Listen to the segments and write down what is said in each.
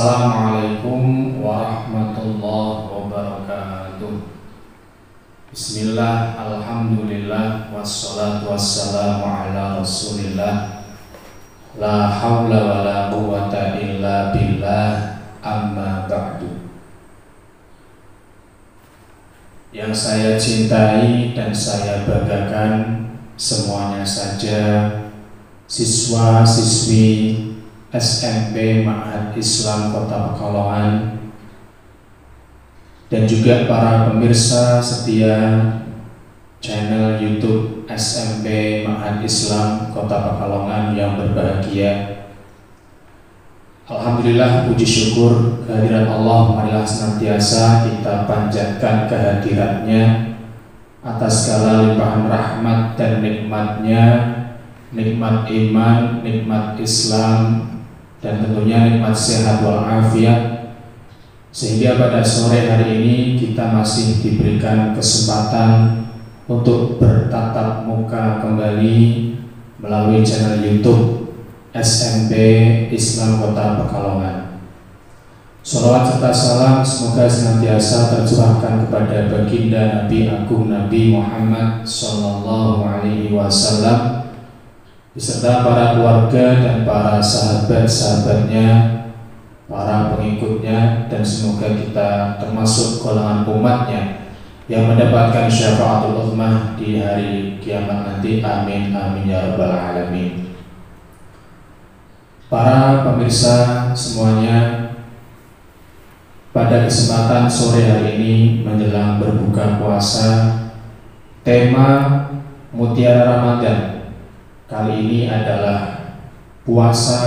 Assalamualaikum warahmatullahi wabarakatuh. Bismillah, alhamdulillah, wassalatu wassalamu ala rasulillah. La hawla wa la quwwata illa billah, amma ba'du. Yang saya cintai dan saya banggakan semuanya saja siswa-siswi SMP Ma'had Islam Kota Pekalongan dan juga para pemirsa setia channel YouTube SMP Ma'had Islam Kota Pekalongan yang berbahagia. Alhamdulillah, puji syukur kehadiran Allah marilah senantiasa kita panjatkan kehadirannya atas segala limpahan rahmat dan nikmatnya, nikmat iman, nikmat Islam, dan tentunya nikmat sehat walafiat, sehingga pada sore hari ini kita masih diberikan kesempatan untuk bertatap muka kembali melalui channel YouTube SMP Islam Kota Pekalongan. Shalawat serta salam semoga senantiasa tercurahkan kepada baginda Nabi Agung Nabi Muhammad Sallallahu Alaihi Wasallam beserta para keluarga dan para sahabat-sahabatnya, para pengikutnya, dan semoga kita termasuk golongan umatnya yang mendapatkan syafaatul uzmah di hari kiamat nanti. Amin amin ya rabbal alamin. Para pemirsa semuanya, pada kesempatan sore hari ini menjelang berbuka puasa, tema Mutiara Ramadan kali ini adalah puasa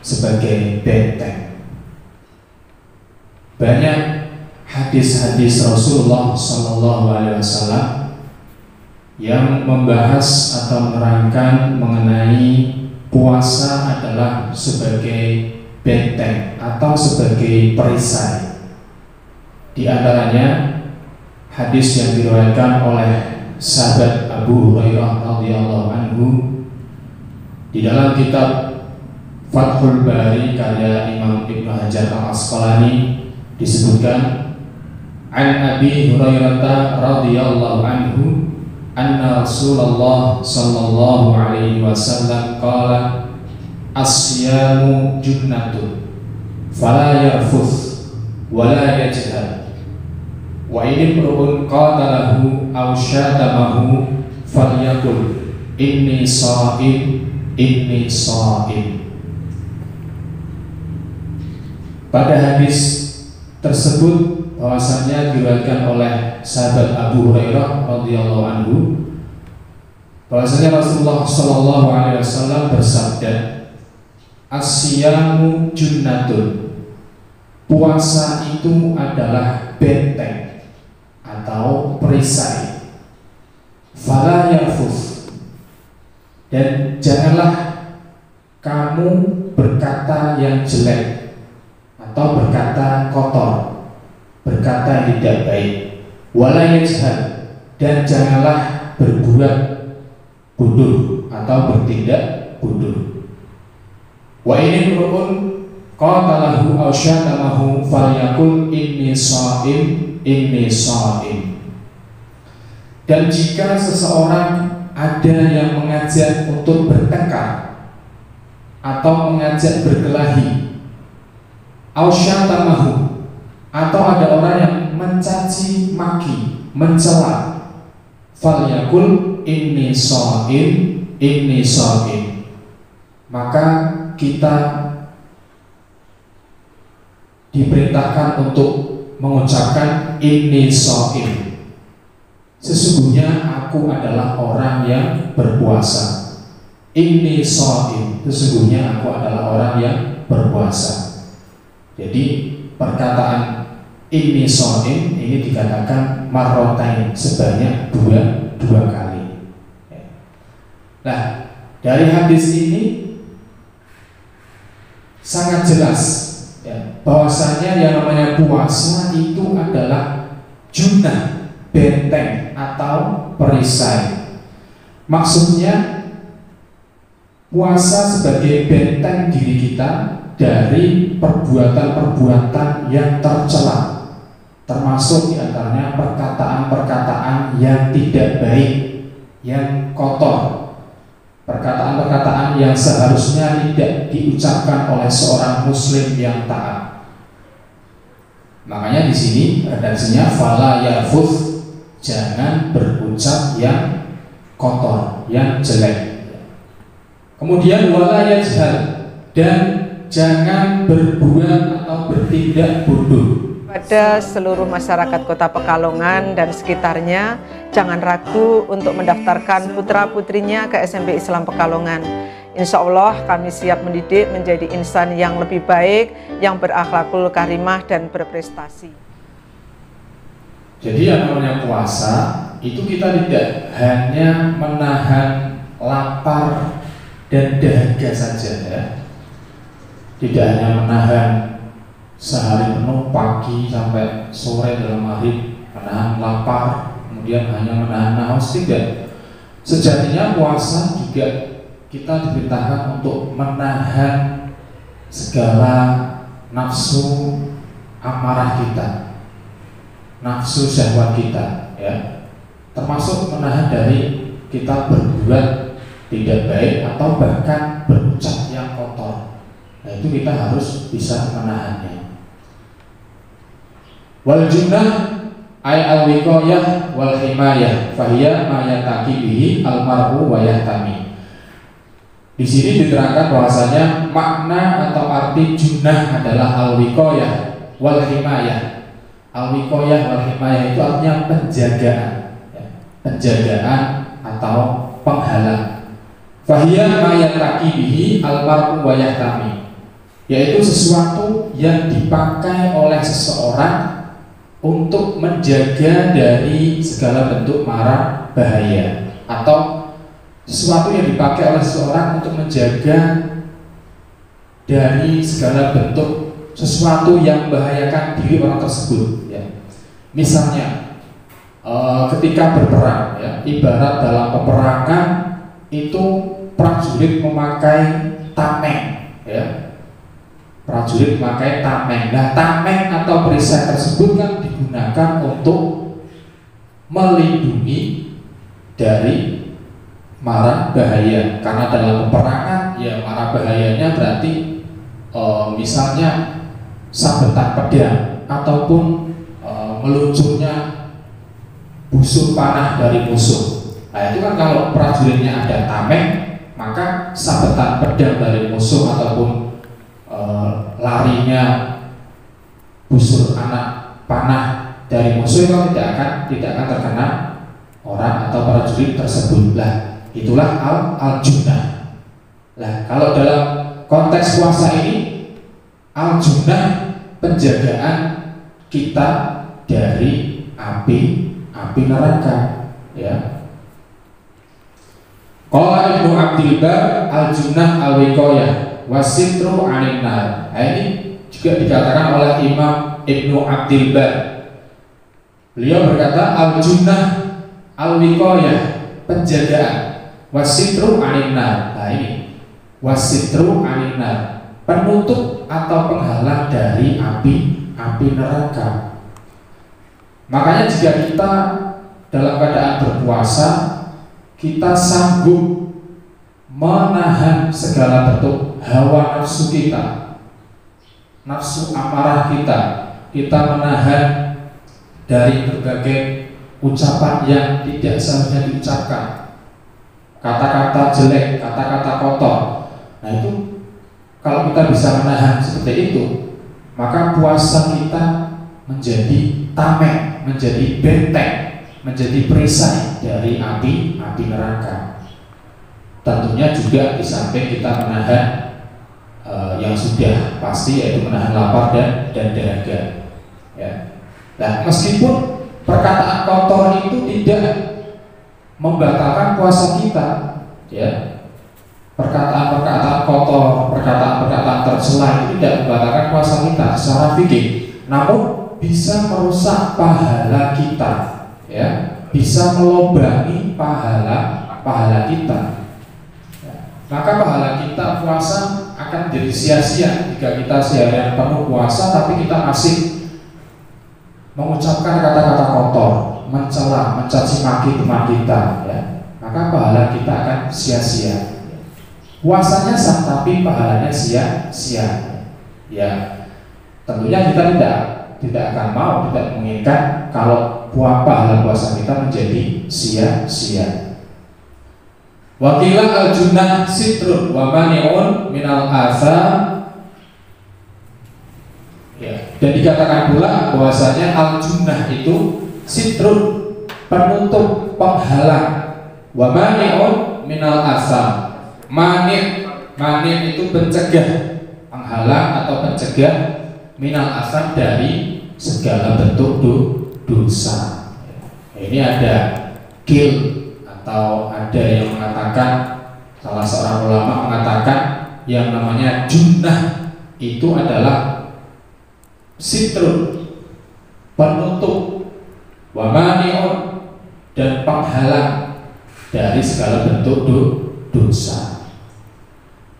sebagai benteng. Banyak hadis-hadis Rasulullah SAW yang membahas atau menerangkan mengenai puasa adalah sebagai benteng atau sebagai perisai. Di antaranya hadis yang diriwayatkan oleh sahabat Abu Hurairah radhiyallahu anhu di dalam kitab Fathul Bari karya Imam Ibnu Hajar Al-Asqalani disebutkan, an Abi Hurairah radhiyallahu anhu anna Rasulullah sallallahu alaihi wasallam qala as-siyamu junnatun fala yarfuth wala yajhal wa in imru'un qatalahu aw syatamahu falyaqul inni sha'im inni sha'im. Pada hadis tersebut bahwasanya diriwayatkan oleh sahabat Abu Hurairah radhiyallahu anhu bahwasanya Rasulullah sallallahu alaihi wasallam bersabda, as-siyamu junnatun, puasa itu adalah benteng atau perisai, fala yarfuth, dan janganlah kamu berkata yang jelek atau berkata kotor, berkata yang tidak baik, wala yajhal, dan janganlah berbuat bodoh atau bertindak bodoh. Wa in imru'un qatalahu aw syatamahu falyaqul inni sha'im inni sha'im. Dan jika seseorang ada yang mengajak untuk bertengkar atau mengajak berkelahi, aw syatamahu, atau ada orang yang mencaci maki, mencela, falyaqul inni sha'im inni sha'im, maka kita diperintahkan untuk mengucapkan inni sha'im, sesungguhnya aku adalah orang yang berpuasa. Inni sha'im, sesungguhnya aku adalah orang yang berpuasa. Jadi perkataan inni sha'im ini dikatakan marrotain, sebanyak dua kali. Nah, dari hadis ini sangat jelas ya, bahwasanya yang namanya puasa itu adalah junnah, benteng atau perisai. Maksudnya puasa sebagai benteng diri kita dari perbuatan-perbuatan yang tercela, termasuk diantaranya perkataan-perkataan yang tidak baik, yang kotor, perkataan-perkataan yang seharusnya tidak diucapkan oleh seorang muslim yang taat. Makanya di sini redaksinya fala yarfuth, jangan berucap yang kotor, yang jelek. Kemudian wala yajhal, dan jangan berbuat atau bertindak bodoh. Pada seluruh masyarakat Kota Pekalongan dan sekitarnya, jangan ragu untuk mendaftarkan putra-putrinya ke SMP Islam Pekalongan. Insya Allah kami siap mendidik menjadi insan yang lebih baik, yang berakhlakul karimah dan berprestasi. Jadi yang namanya puasa itu kita tidak hanya menahan lapar dan dahaga saja, ya. Tidak hanya menahan sehari penuh pagi sampai sore dalam hari, menahan lapar, kemudian hanya menahan haus, tidak. Sejatinya puasa juga kita diperintahkan untuk menahan segala nafsu amarah kita, nafsu syahwat kita, ya. Termasuk menahan dari kita berbuat tidak baik atau bahkan berucap yang kotor. Nah, itu kita harus bisa menahannya. Wal junnah ay al wiqayah wal himayah fahiya ma yataqi bihi al mar'u wa yahtami. Di sini diterangkan bahwasanya makna atau arti junnah adalah al wiqayah wal himayah. Al wiqayah wal himayah itu artinya penjagaan, ya. Penjagaan atau penghalang. Fahiya ma yataqi bihi al mar'u wa yahtami, yaitu sesuatu yang dipakai oleh seseorang untuk menjaga dari segala bentuk mara bahaya, atau sesuatu yang dipakai oleh seseorang untuk menjaga dari segala bentuk sesuatu yang membahayakan diri orang tersebut, ya. Misalnya ketika berperang, ya, ibarat dalam peperangan itu prajurit memakai tameng, ya. Prajurit memakai tameng. Nah, tameng atau perisai tersebut kan digunakan untuk melindungi dari mara bahaya. Karena dalam peperangan, ya, mara bahayanya berarti misalnya sabetan pedang ataupun meluncurnya busur panah dari musuh. Nah, itu kan kalau prajuritnya ada tameng, maka sabetan pedang dari musuh ataupun larinya busur anak panah dari musuh itu tidak akan terkena orang atau prajurit tersebut. Lah, itulah al-junnah. Lah, kalau dalam konteks puasa ini, al-junnah penjagaan kita dari api neraka, ya. Qala Ibnu Abdil Bar al-junnah al-wiqayah wasitru anin nar. Nah, ini juga dikatakan oleh Imam Ibnu Abdil Bar. Beliau berkata al-junnah al-wiqayah, penjagaan, wasitru anin nar. Nah, ini wasitru anin nar, penutup atau penghalang dari api neraka. Makanya jika kita dalam keadaan berpuasa, kita sanggup menahan segala bentuk hawa nafsu kita, nafsu amarah kita menahan dari berbagai ucapan yang tidak seharusnya diucapkan, kata-kata jelek, kata-kata kotor. Nah, itu kalau kita bisa menahan seperti itu, maka puasa kita menjadi tameng, menjadi benteng, menjadi perisai dari api neraka. Tentunya juga di samping kita menahan yang sudah pasti, yaitu menahan lapar dan dahaga, ya. Nah, meskipun perkataan kotor itu tidak membatalkan puasa kita, ya. Perkataan-perkataan kotor, perkataan-perkataan tercela itu tidak membatalkan puasa kita secara fikih, namun bisa merusak pahala kita, ya, bisa melobangi pahala kita. Maka pahala kita puasa akan jadi sia-sia jika kita seharian penuh puasa tapi kita masih mengucapkan kata-kata kotor, mencela, mencaci maki teman kita, ya, maka pahala kita akan sia-sia. Puasanya sah tapi pahalanya sia-sia. Ya, tentunya kita tidak akan mau, tidak menginginkan kalau pahala puasa kita menjadi sia-sia. Wakilah al-junah sitrun wa mani'un minal atham. Ya, dan dikatakan pula bahwasanya al-junah itu sitrun, penutup, penghalang, wa mani'un minal atham. Mani' itu pencegah, penghalang atau pencegah minal atham, dari segala bentuk dosa. Ini ada gil, atau ada yang mengatakan, salah seorang ulama mengatakan yang namanya junnah itu adalah sitrun, penutup, wa mani'un, dan penghalang dari segala bentuk dosa.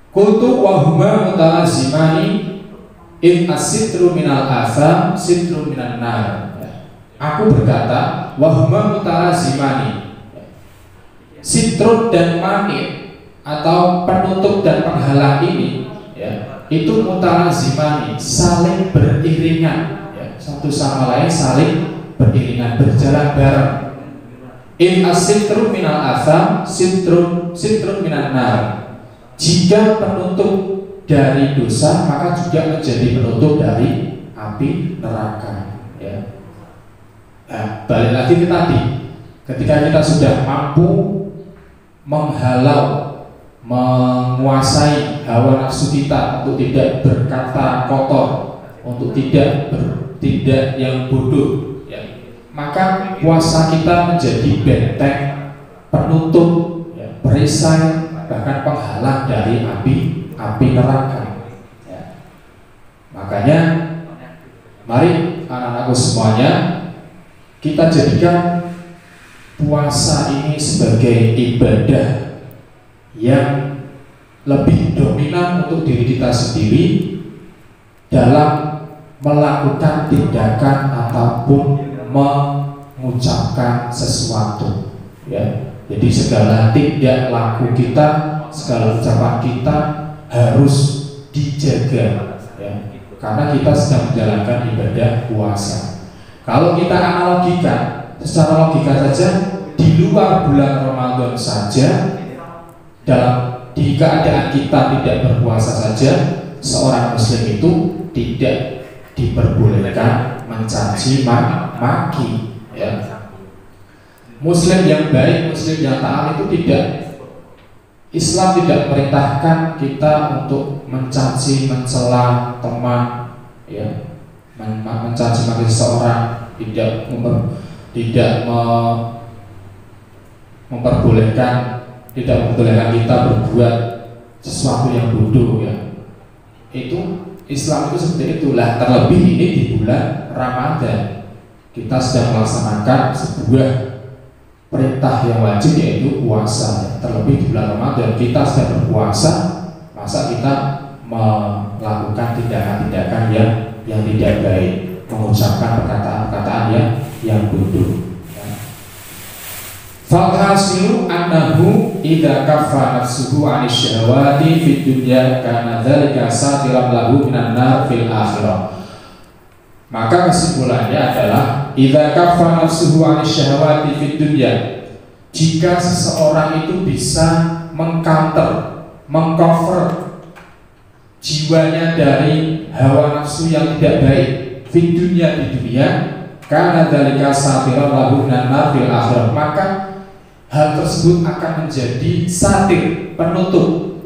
Qultu wa huma mutalazimani in as-sitru minal atham sitru minan nar. Aku berkata wa huma mutalazimani, sitrun dan mani atau penutup dan penghalang ini, ya, itu mutalazimani, saling beriringan, ya, satu sama lain saling beriringan, berjalan bareng. In as-sitru minal atham sitrun minan nar. Jika penutup dari dosa, maka juga menjadi penutup dari api neraka, ya. Nah, balik lagi ke tadi, ketika kita sudah mampu menghalau, menguasai hawa nafsu kita untuk tidak berkata kotor, untuk tidak yang bodoh, ya, maka puasa kita menjadi benteng, penutup, ya, perisai, bahkan penghalang dari api neraka, ya. Makanya mari anak-anakku semuanya, kita jadikan puasa ini sebagai ibadah yang lebih dominan untuk diri kita sendiri dalam melakukan tindakan ataupun mengucapkan sesuatu, ya. Jadi segala tindak laku kita, segala ucapan kita harus dijaga, ya, karena kita sedang menjalankan ibadah puasa. Kalau kita analogikan secara logika saja, di luar bulan Ramadan saja, di keadaan kita tidak berpuasa saja, seorang muslim itu tidak diperbolehkan mencaci maki, ya. Muslim yang baik, muslim yang taat itu Islam tidak memerintahkan kita untuk mencaci, mencela teman, ya, mencaci maki seseorang, tidak memperbolehkan kita berbuat sesuatu yang bodoh, ya. Itu Islam itu seperti itulah. Terlebih ini di bulan Ramadan, kita sedang melaksanakan sebuah perintah yang wajib, yaitu puasa. Terlebih di bulan Ramadan kita sedang berpuasa, masa kita melakukan tindakan-tindakan yang tidak baik, mengucapkan perkataan-perkataan yang bodoh. Falhasilu annahu idza kaffa nafsuhu 'ani syahawati fid dunya kana dzalika satiran lahu minan nar fil akhirah. Maka kesimpulannya adalah idza kaffa nafsuhu 'ani syahawati fid dunya, jika seseorang itu bisa mengcover jiwanya dari hawa nafsu yang tidak baik fid dunya, di dunia, karena dzalika satiran lahu minan nar fil akhirah, maka hal tersebut akan menjadi satir, penutup,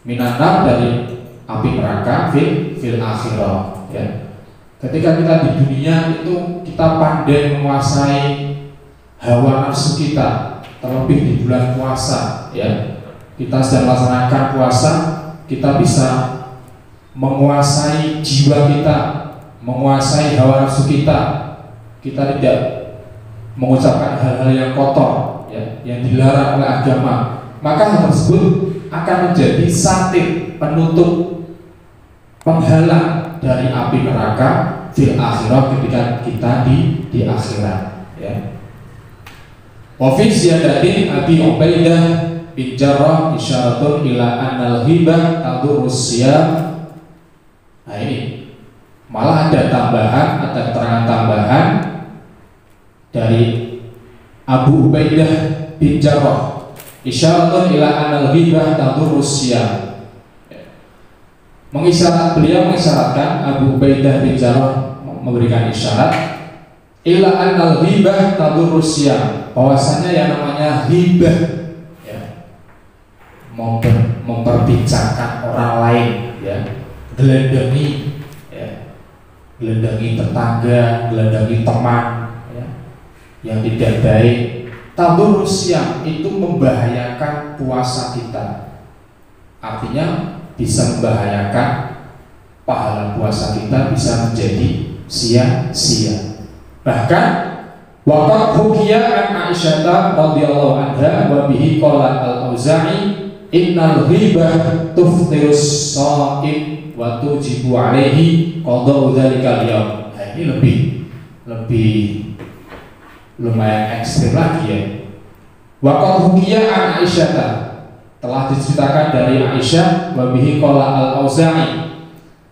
minanar, dari api neraka fil akhirah, ya. Ketika kita di dunia itu kita pandai menguasai hawa nafsu kita, terlebih di bulan puasa, ya. Kita sedang melaksanakan puasa, kita bisa menguasai jiwa kita, menguasai hawa nafsu kita. Kita tidak mengucapkan hal-hal yang kotor, ya, yang dilarang oleh agama, maka hal tersebut akan menjadi satir, penutup penghalang dari api neraka fil akhirah, ketika kita di akhirat, ya. Wa fi ziyadatin Abi Ubaidah bin Jarrah isyaratun ila annal ghibah tadurrus siyam. Nah ini malah ada tambahan, ada keterangan tambahan dari Abu Ubaidah bin Jarrah isyaratun ila annal ghibah tadurrus siyam. Beliau mengisyaratkan, Abu Ubaidah bin Jarrah memberikan isyarat ila annal ghibah tadurrus siyam, bahwasanya yang namanya ghibah, ya, memperbincangkan orang lain, ya, geledengi, ya, geledengi tetangga, geledengi teman, ya, yang tidak baik. Tadurrus siyam itu membahayakan puasa kita, artinya bisa membahayakan pahala puasa kita, bisa menjadi sia-sia. Bahkan waqad hukiya an Aisyah radhiyallahu anha wa bihi qala al-Auza'i innal ghibah tuftirus shaim wa tujibu alaihi qada'u dzalikal yaum. Nah, ini lebih lumayan ekstrim lagi, ya. Waqad hukiya an Aisyah, telah diceritakan dari Aisyah, wa bihi qala al-Auza'i,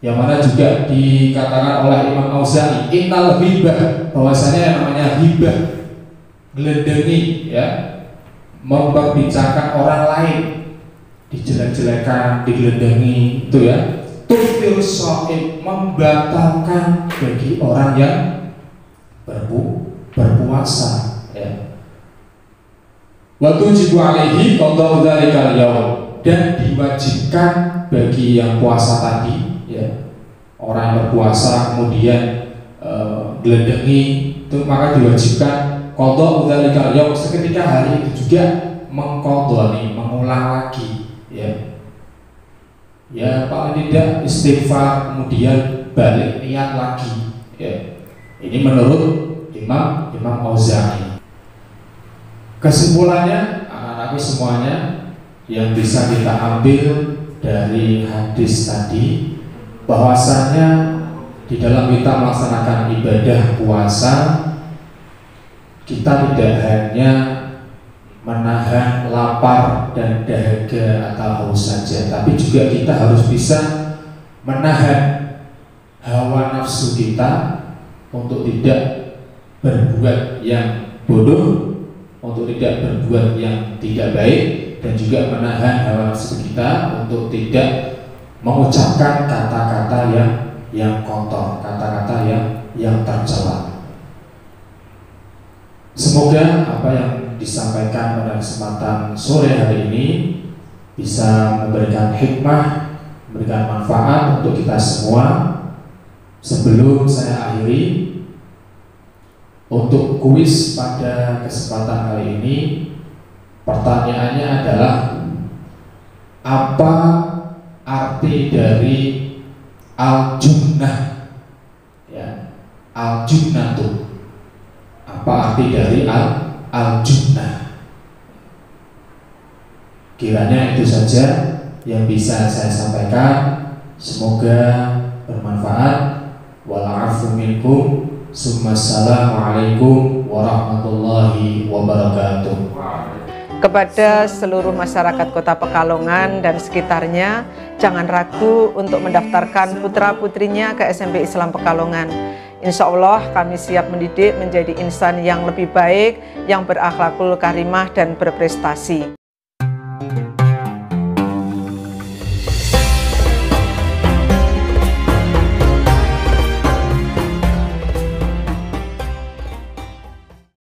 yang mana juga dikatakan oleh Imam Auza'i, innal ghibah, bahwasanya yang namanya ghibah, geledengi, ya, memperbincangkan orang lain, dijelek-jelekan, digeledengi, itu, ya, tuftirus shaim, membatalkan bagi orang yang berpuasa, ya. Wa tujibu alaihi qada'u dzalikal yaum, dan diwajibkan bagi yang puasa tadi, ya, orang yang berpuasa kemudian geledengi, itu maka diwajibkan qada'u dzalikal yaum, seketika hari itu juga mengqadha, mengulang lagi, ya. Ya, paling tidak istighfar, kemudian balik niat lagi, ya. Ini menurut Imam Auza'i. Kesimpulannya, anak-anakku semuanya, yang bisa kita ambil dari hadis tadi, bahwasanya di dalam kita melaksanakan ibadah puasa, kita tidak hanya menahan lapar dan dahaga atau haus saja, tapi juga kita harus bisa menahan hawa nafsu kita untuk tidak berbuat yang bodoh, untuk tidak berbuat yang tidak baik, dan juga menahan hawa nafsu kita untuk tidak mengucapkan kata-kata yang kotor, kata-kata yang tercela. Semoga apa yang disampaikan pada kesempatan sore hari ini bisa memberikan hikmah, memberikan manfaat untuk kita semua. Sebelum saya akhiri, untuk kuis pada kesempatan hari ini, pertanyaannya adalah, apa arti dari al-junnah, ya, al-junnatu, apa arti dari al-junnah? Kiranya itu saja yang bisa saya sampaikan. Semoga bermanfaat. Wa'alafu minkum. Assalamualaikum warahmatullahi wabarakatuh. Kepada seluruh masyarakat Kota Pekalongan dan sekitarnya, jangan ragu untuk mendaftarkan putra-putrinya ke SMP Islam Pekalongan. Insya Allah kami siap mendidik menjadi insan yang lebih baik, yang berakhlakul karimah dan berprestasi.